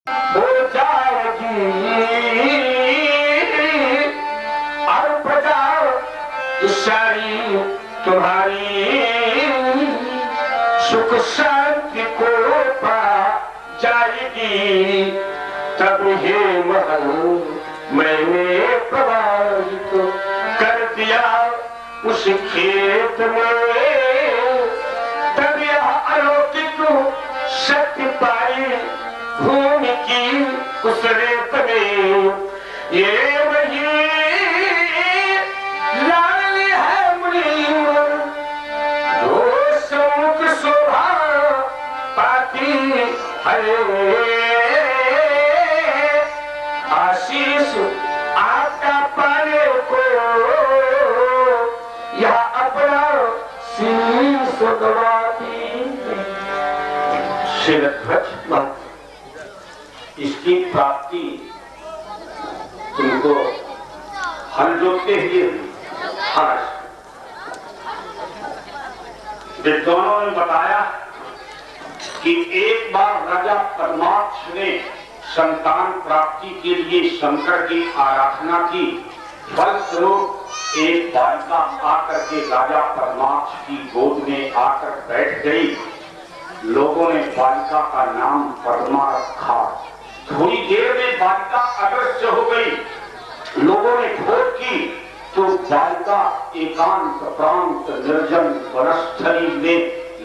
हो जाएगी और प्रजा सारी तुम्हारी सुख शांति को पा जाएगी। तब हे महल मैंने प्रवाहित कर दिया उस खेत में, तब यह अलौकिक शक्ति पाई भूमि की उस रेत में। ये वही लाडली है मुनीम जो सम्मुख शोभा पाती है। आशीष आपका पाने को यह अपना शीश गवाती है। इसकी प्राप्ति तुमको हल जोतते हुए आज विद्वानों ने बताया कि एक बार राजा परमात्मा ने संतान प्राप्ति के लिए शंकर की आराधना की। फलस्वरूप एक बालिका आकर के राजा परमात्मा की गोद में आकर बैठ गई। लोगों ने बालिका का नाम पद्मा रखा। थोड़ी देर में बालिका अदृश्य हो गई। लोगों ने खोज की तो बालिका एकांत प्रांत निर्जन वनस्थली में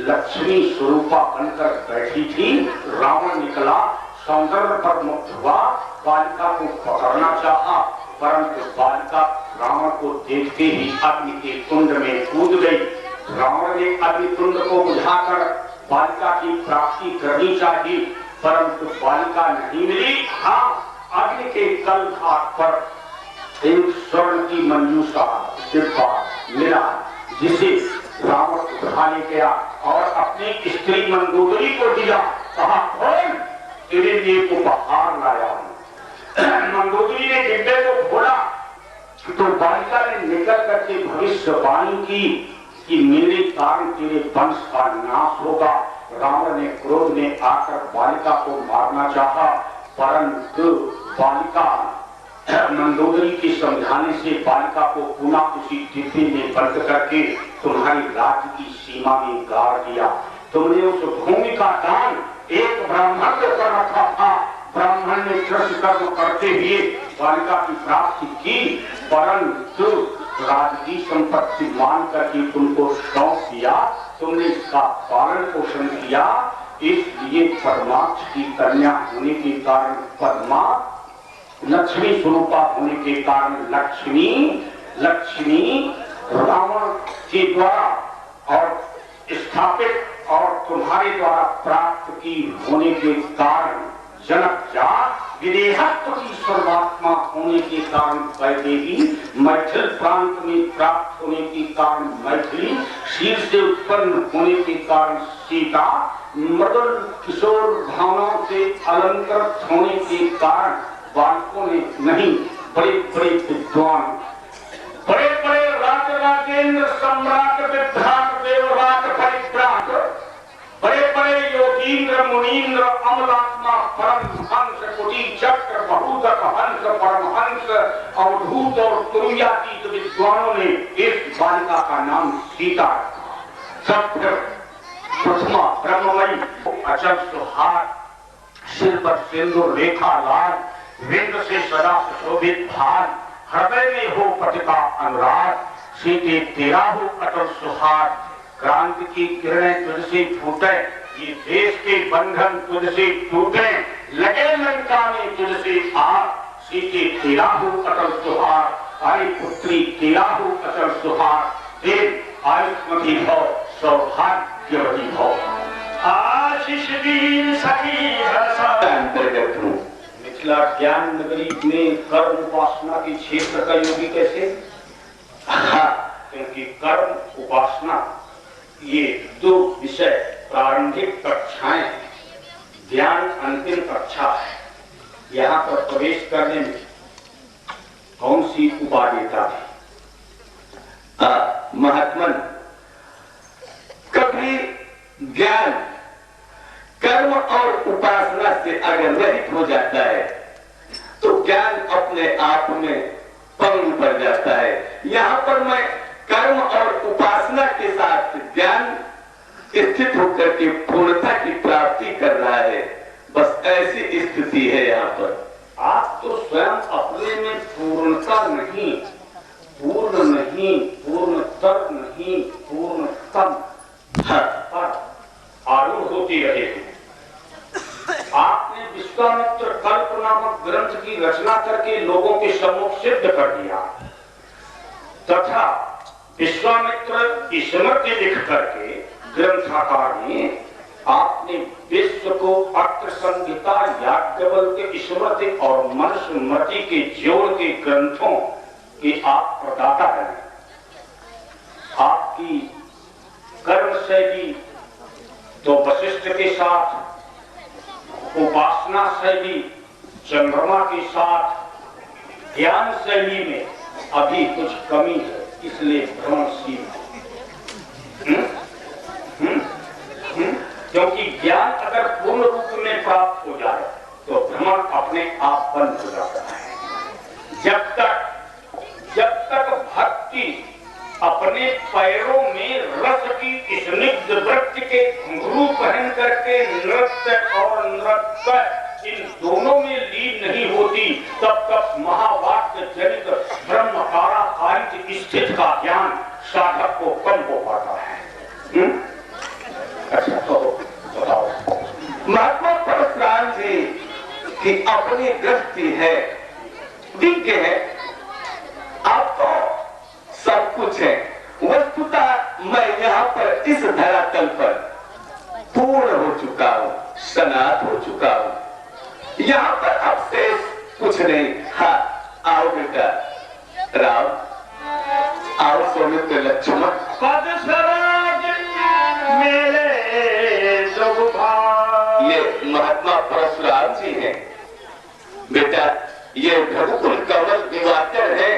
लक्ष्मी स्वरूपा बनकर बैठी थी। रावण निकला, सौंदर्य पर मुक्त हुआ, बालिका को पकड़ना चाहा, परंतु बालिका रावण को देखते ही अग्नि के कुंड में कूद गई। रावण ने अग्नि कुंड को बुझाकर बालिका की प्राप्ति करनी चाहिए, परंतु बालिका नहीं मिली। हाँ, अग्नि के तल घाट पर एक स्वर्ण की मंजूषा डिब्बा मिला, जिसे रावण उठाने गया और अपनी स्त्री मंदोदरी को दिया। कहा, खोल, तेरे लिए उपहार लाया हूं। मंदोदरी ने डिब्बे को खोला तो बालिका ने निकल करके भविष्यवाणी की कि मेरे कारण तेरे वंश का नाश होगा। रावण ने क्रोध में आकर बालिका को मारना चाहा, परंतु बालिका मंदोदरी के समझाने से बालिका को पुनः उसी डिब्बे में बंद करके तुम्हारी राज्य की सीमा में गाड़ दिया। तुमने उस भूमि का दान एक ब्राह्मण को कर रखा था। ब्राह्मण ने कृषि कर्म करते हुए बालिका की प्राप्ति की, परंतु राजकी संपत्ति मान करके तुमको सौंप दिया। तुमने इसका पालन पोषण किया, इसलिए परमात्मा की कन्या होने के कारण पद्मा, लक्ष्मी स्वरूपा होने के कारण लक्ष्मी रावण के द्वारा और स्थापित और तुम्हारे द्वारा प्राप्त की होने के कारण जनक जात, विदेहत्व की सर्वात्मा होने के कारण वैदेही, मैथिल प्रांत में प्राप्त होने के कारण मैथिली, शीर से उत्पन्न होने के कारण सीता, मृदुल किशोर भावनाओं से अलंकृत होने के कारण बालकों ने नहीं, बड़े बड़े विद्वान, बड़े बड़े राजेंद्र सम्राट विभ्राट देवराट परित्राट, बड़े बड़े योगींद्र मुनींद्र अमलात्मा परमहंस कुटी चक्र बहुदक हंस परमहंस अवधूत और तुर्यातीत विद्वानों ने इस बालिका का नाम सीता रखा। सत्य सुषमा ब्रह्ममयी, अचल सुहार, सिर पर सिंदूर रेखा लाल, विंद से सदा सुशोभित भार, हृदय में हो पति का अनुराग, सीते तेरा हो अटल सुहार, क्रांति की किरणें तुझसे फूटे, ये देश के बंधन तुझसे टूटे, लगे लंका में तुझसे आग, सीते तेरा हो अटल सुहार, आई पुत्री तेरा हो अटल सुहार, देव आयुष्मती भव सौभाग्यवती भव। आशीष दी सखी अंतर्गत हूँ। मिथिला ज्ञान नगरी में कर्म उपासना के क्षेत्र का योगी कैसे? क्योंकि कर्म उपासना ये दो विषय प्रारंभिक कक्षाएं, ज्ञान अंतिम कक्षा है। यहाँ पर प्रवेश करने में कौन सी उपादेयता थी? महात्मन, कभी ज्ञान कर्म और उपासना से अगर रहित हो जाता है तो ज्ञान अपने आप में पंग पड़ जाता है। यहाँ पर मैं कर्म और उपासना के साथ ज्ञान स्थित होकर के पूर्णता की प्राप्ति कर रहा है, बस ऐसी स्थिति है यहाँ पर। आप तो स्वयं अपने में पूर्णता नहीं, पूर्ण नहीं, पूर्णतर नहीं, पूर्णतम पर आरूढ़ होती रहे हैं। आपने विश्वामित्र कल्प नामक ग्रंथ की रचना करके लोगों के सम्मुख सिद्ध कर दिया तथा विश्वामित्र स्मृति लिख करके ग्रंथाकार में आपने विश्व को अत्र संहिता, याज्ञवल्क्य स्मृति और मनुस्मृति के जोड़ के ग्रंथों के आप प्रदाता हैं। आपकी कर्म शैली तो वशिष्ठ के साथ, उपासना शैली चंद्रमा के साथ, ज्ञान शैली में अभी कुछ कमी है, इसलिए भ्रमणशील। क्योंकि ज्ञान अगर पूर्ण रूप में प्राप्त हो जाए तो भ्रमण अपने आप बंद हो जाता है। जब तक भक्ति अपने पैरों में रस की स्निग्ध वृत्ति के घुंघरू पहन करके नृत्य और नृत्य इन दोनों में लीन नहीं होती, तब तक महावाक्य जनित ब्रह्मकाराकारित स्थित का ज्ञान साधक को कम हो पाता है। अच्छा तो बताओ। महात्मा परशुराम जी की अपनी दृष्टि है, विज्ञ है, आप तो सब कुछ है। वस्तुतः मैं यहाँ पर इस धरातल पर पूर्ण हो चुका हूँ, सनात हो चुका हूँ। यहाँ पर अब शेष कुछ नहीं। हाँ आओ बेटा राम, आओ सौमित्र लक्ष्मण। ये महात्मा परशुराम जी हैं बेटा, ये भगुकुल कमल दिवाकर है,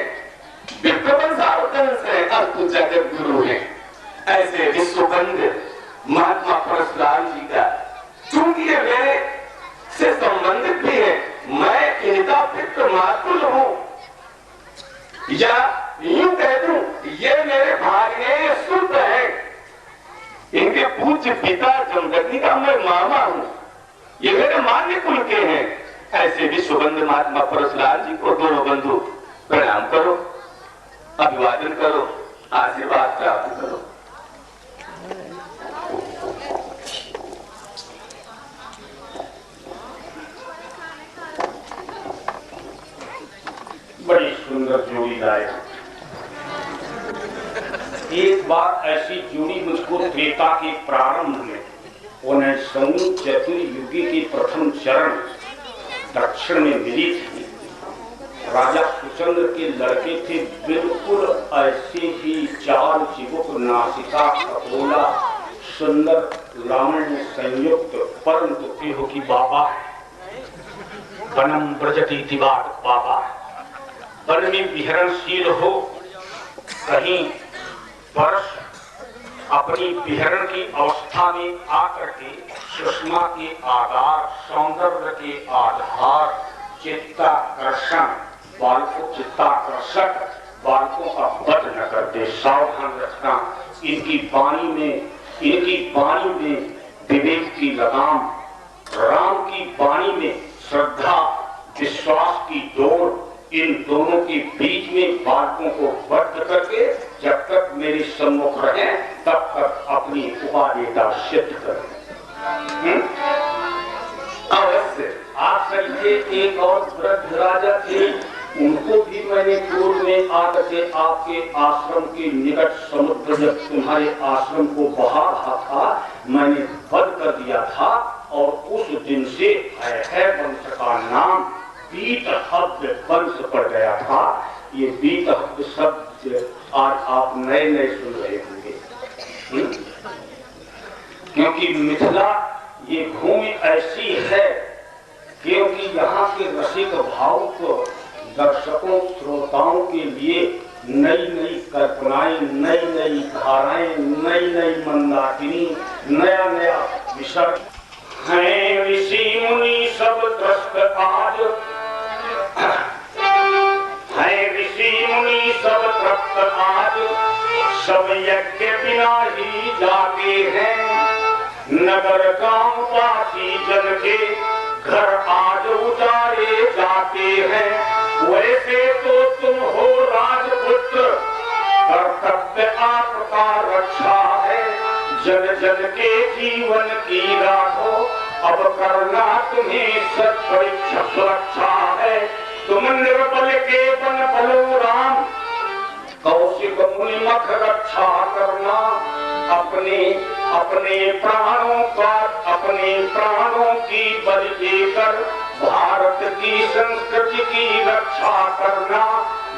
विप्रवंशावतंस है, अस्तु जगत गुरु है। ऐसे विश्वबंद महात्मा परशुराम जी का चूंकि ये मेरे से संबंधित भी है, मैं इनका पितृ मातुल हूँ, या यूं कह दूं ये मेरे भाग्य शुद्ध है। इनके पूज्य पिता जमदग्नि का मैं मामा हूँ, ये मेरे मान्य कुल के हैं। ऐसे विश्वबंद महात्मा परशुराम जी को दोनों बंधु प्रणाम करो, अभिवादन करो, आशीर्वाद प्राप्त करो। बड़ी सुंदर जोड़ी लाए। एक बार ऐसी जोड़ी मुझको त्रेता के प्रारंभ में उन्हें समूह चतुर्युगी के प्रथम चरण दक्षिण में मिली थी। राजा सुचंद्र के लड़के थे, बिल्कुल ऐसे ही चाल चिबुक, नासिका कपोला, सुंदर लावण्य संयुक्त, परंतु एहो की बाबा वनम ब्रजति दिवाक बाबा, वन में विहरणशील हो, कहीं वर्ष अपनी विहरण की अवस्था में आकर के सुषमा के आधार, सौंदर्य के आधार, चित्ताकर्षण, बालकों चित्ताकर्षक बालकों का वध न कर दे। सावधान रखना, इनकी वाणी में विवेक की लगाम, राम की वाणी में श्रद्धा विश्वास की डोर, इन दोनों के बीच में बालकों को बद्ध करके जब तक मेरे सम्मुख रहे तब तक अपनी उपादेयता सिद्ध करें। अवश्य। आप सही एक और वृद्ध राजा थे, उनको भी मैंने पूर्व में आकर के आपके आश्रम के निकट समुद्र जब तुम्हारे आश्रम को बहा रहा था, मैंने वध कर दिया था, और उस दिन से है वंश का नाम बीतहव्य वंश पड़ गया था। ये बीतहव्य शब्द आज आप नए नए सुन रहे होंगे, क्योंकि मिथिला ये भूमि ऐसी है, क्योंकि यहाँ के रसिक भाव को दर्शकों श्रोताओं के लिए नई नई कल्पनाएं, नई नई धाराएं, नई नई मंदाकिनी, नया नया विषय हैं ऋषि मुनि सब त्रस्त आज, हैं ऋषि मुनि सब त्रस्त आज, सब यज्ञ बिना ही जाते हैं। नगर गांव वासी जन के घर आज उजाड़े जाते हैं। वैसे तो तुम हो राजपुत्र, कर्तव्य आपका रक्षा है। जन जन के जीवन की राखो, अब करना तुम्हें सत परीक्षा सुरक्षा है। तुम निर्बल के बन बलो राम, कौशिक मुनि मख रक्षा करना। अपने अपने प्राणों की बलि देकर भारत की संस्कृति की रक्षा करना।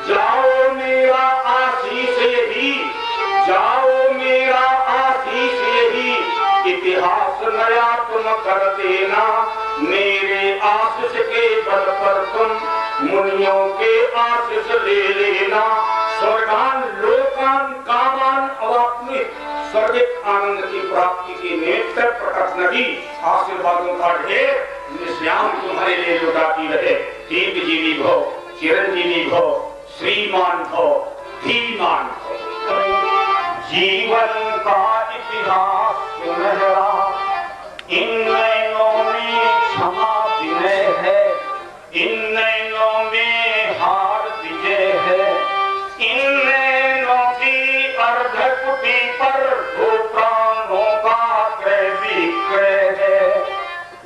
जाओ मेरा आशीष ही, जाओ मेरा आशीष ही, इतिहास नया तुम कर देना। मेरे आशीष के बल पर तुम मुनियों के आशीष ले लेना। स्वर्गान लोकान कामान अवाप्नुहि, स्वर्गिक आनंद की प्राप्ति की नेत्र प्रकट नदी आशीर्वादों का ढेर निश्याम तुम्हारे लिए लुटाती रहे। दीर्घ जीवी भो, चिरंजीवी भो, श्रीमान भो, धीमान भो। जीवन का इतिहास सुनहरा, इन नैनों में क्षमा विनय है। इन नैनों में हार विजय है। इन नैनों की अर्धकुटी पर दो प्राणों का क्रय विक्रय है।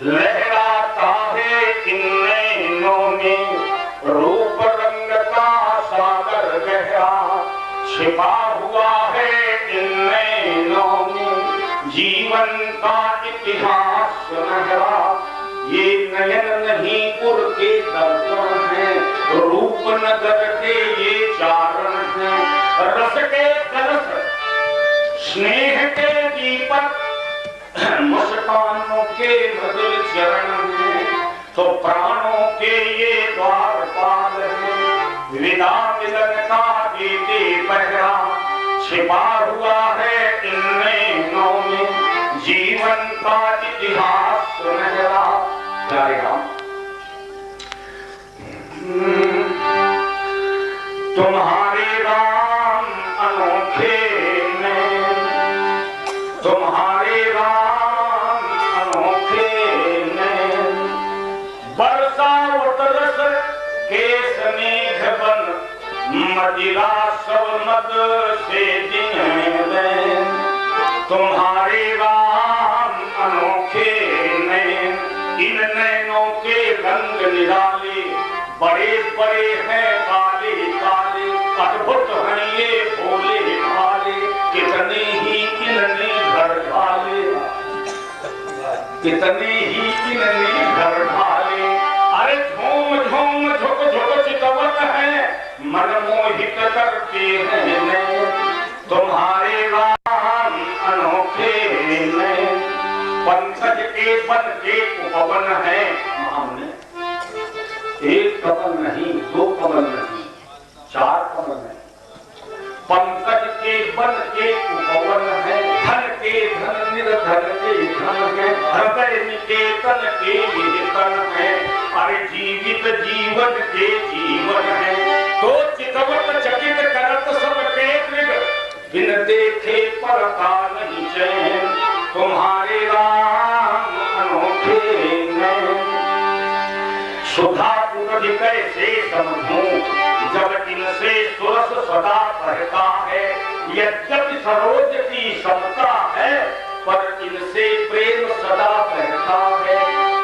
लहराता है इन नैनों में रूप रंग का सागर गहरा। छिपा हुआ है इन नैनों में जीवन का इतिहास सुनहरा। ये नयन नहीं पुर के दर्पण है, रूप नगर के ये चारण है। रस के कलश, स्नेह के दीपक, मुस्कानों के मधुर चरण है। तो प्राणों के ये द्वारपाल है। विदा मिलन का देते पहरा, छिपा हुआ है इन नैनों में जीवन का इतिहास सुनहरा। प्यारे राम, तुम्हारे राम अनोखे नैन, तुम्हारे राम अनोखे नैन। बरसावत रस केस मेघ बन, मदिरा सब मद से दिन नैन। तुम्हारे राम अनोखे नैन, इन नैनों के रंग निराले, बड़े बड़े हैं काले काले। अद्भुत हैं ये भोले भाले, कितने ही इनने घर ढाले, कितने ही इनने घर ढाले। अरे झूम झूम झुक झुक चितवन है, मनमोहित करते हैं। तुम्हारे राम अनोखे नैन, पंकज के बन के उपवन है। एक कमल नहीं, दो कमल नहीं, चार कमल नहीं। पंकज के बन के उपवन है। धन के धन, निर्धन के धन है। हृदय निकेतन के निकेतन है। अरे जीवित जीवन के जीवन है। तो चितवत चकित करत सबके दृग, बिन देखे परता नहीं चैन। तुम्हारे राम अनोखे नैन, सुधा पूरज कैसे समझूं, जब इनसे सुरस सदा बहता है। यद्यपि सरोज की समता है, पर इनसे प्रेम सदा बहता है।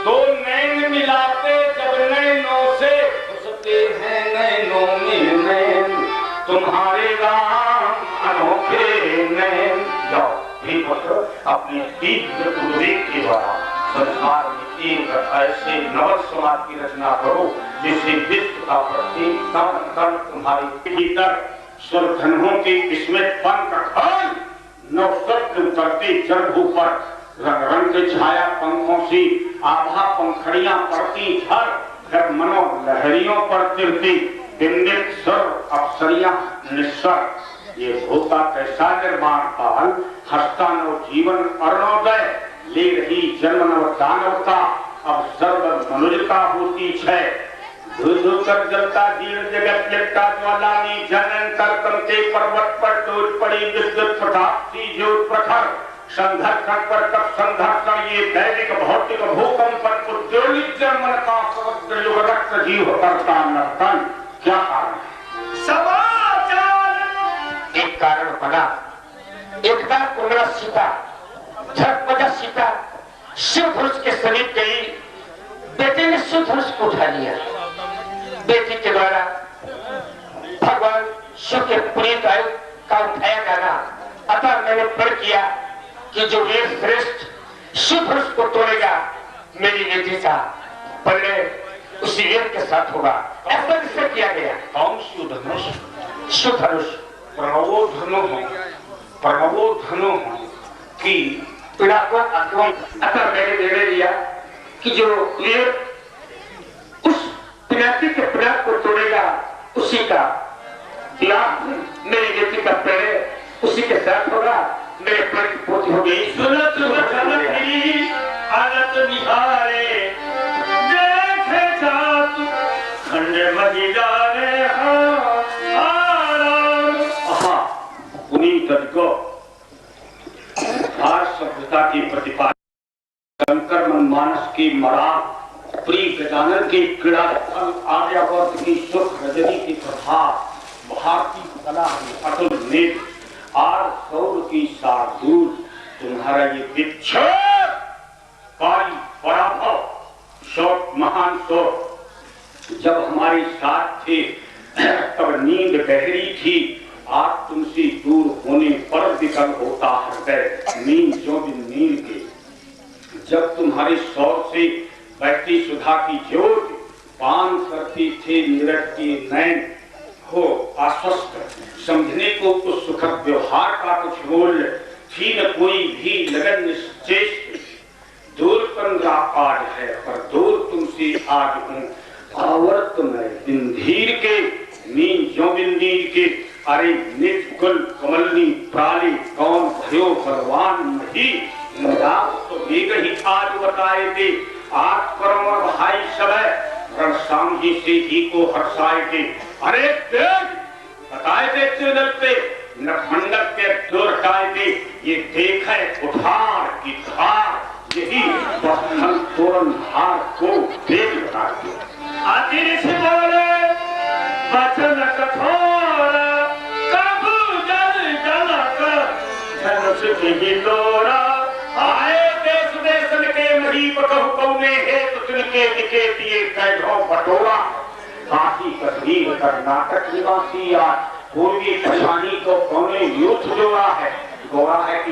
दो नैन मिलाते जब नैनों से, उसके हैं नैनों में नैन। तुम्हारे राम अनोखे नैन। जाओ ठीक पुत्र, अपने दिव्य उद्वेग के द्वारा संसार में एक ऐसे नव समाज की रचना करो, जिससे विश्व का प्रत्येक कण कण तुम्हारे भीतर स्वरधनुओं के विस्मित पंख खोल, नवसत्य उतरते जलभू पर रंग रंग के छाया पंखों से आभा पंखड़ियां पड़ती झर, फिर मनो लहरियों पर तिरती बिंदित स्वर अप्सरियां निस्वर। ये होता कैसा निर्माण काल, हस्ता नव जीवन अरुणोदय। ले रही जन्म नव दानवता अब सर्व मनुजता होती है। धुधुकर जलता जीर्ण जगत लिपटा ज्वालानी जनंतर तमते पर्वत पर टूट पड़ी विद्युत प्रताप थी ज्योत प्रखर। संघर्षण पर कब संघर्षण ये दैविक भौतिक भूकंपन उद्योगिक जन्मन का समुद्र युग रक्त जीव करता नर्तन। क्या कारण है? समाचार। एक कारण बना, एक बार कुंडला सीता झटपटा सीता शिव धनुष के समीप गई। बेटे ने शिव धनुष को उठा लिया। बेटी के द्वारा भगवान शिव के प्रीत आयु का उठाया जाना। अतः मैंने प्रण किया कि जो वीर श्रेष्ठ शिव धनुष को तोड़ेगा मेरी बेटी का परिणय उसी वीर के साथ होगा। ऐसा निश्चय किया गया। कौन शिव धनुष? शिव धनुष प्रणवो धनु की पीड़ा को अतः मैंने निर्णय लिया कि जो वीर उस पिनाकी के पीड़ा को तोड़ेगा उसी का लाभ मेरी बेटी का प्रणय उसी के साथ होगा। मेरे प्रण की पूर्ति हो गई। सुनत वचन आनत निहारे देखे जात खंड मजिदारे पुनीत को आज सभ्यता की प्रतिपा शंकर मनमानस की मरा प्रिय गजानन की क्रीड़ा स्थल आर्यावर्त की सुख रजनी की प्रभा भारतीय कला की अतुल नेत्र आर सौर की शार्दूल तुम्हारा ये विक्षोभ कारी पराभव शोक महान शोक जब हमारे साथ थे तब नींद गहरी थी। आज तुमसे दूर होने पर विकल होता हृदय। नींद जो दिन नींद के जब तुम्हारे शौर से बहती सुधा की ज्योत पान करती थे निरखती नैन हो आश्वस्त समझने को उस सुखद व्यवहार का कुछ मूल्य थी न कोई भी लगन निश्चेष्ट। दूर पंद्रा आज है पर दूर तुमसे आज हूँ आवर्त में बिंधीर के नींद जो बिंदीर के। अरे निजकुल कमलनी प्राली कौन भयो बलवान नहीं तो वेग ही आज बताए थे। आज परम और भाई सब रणसांगी से ही को हर्षाए थे। अरे देख बताए थे त्रिदल पे नखमंडल के दो हटाए थे। ये देख है उठार की धार यही बसन तोरण हार को देख बताते। आखिर से बोले वचन कठोर आए देश देशन के महीप कहु कौने है तो तिनके दिखे दिए कैढों बटोरा। काशी कश्मीर कर्नाटक निवासी आज पूर्वी पछानी को कौने युद्ध जोड़ा है। गोरा है कि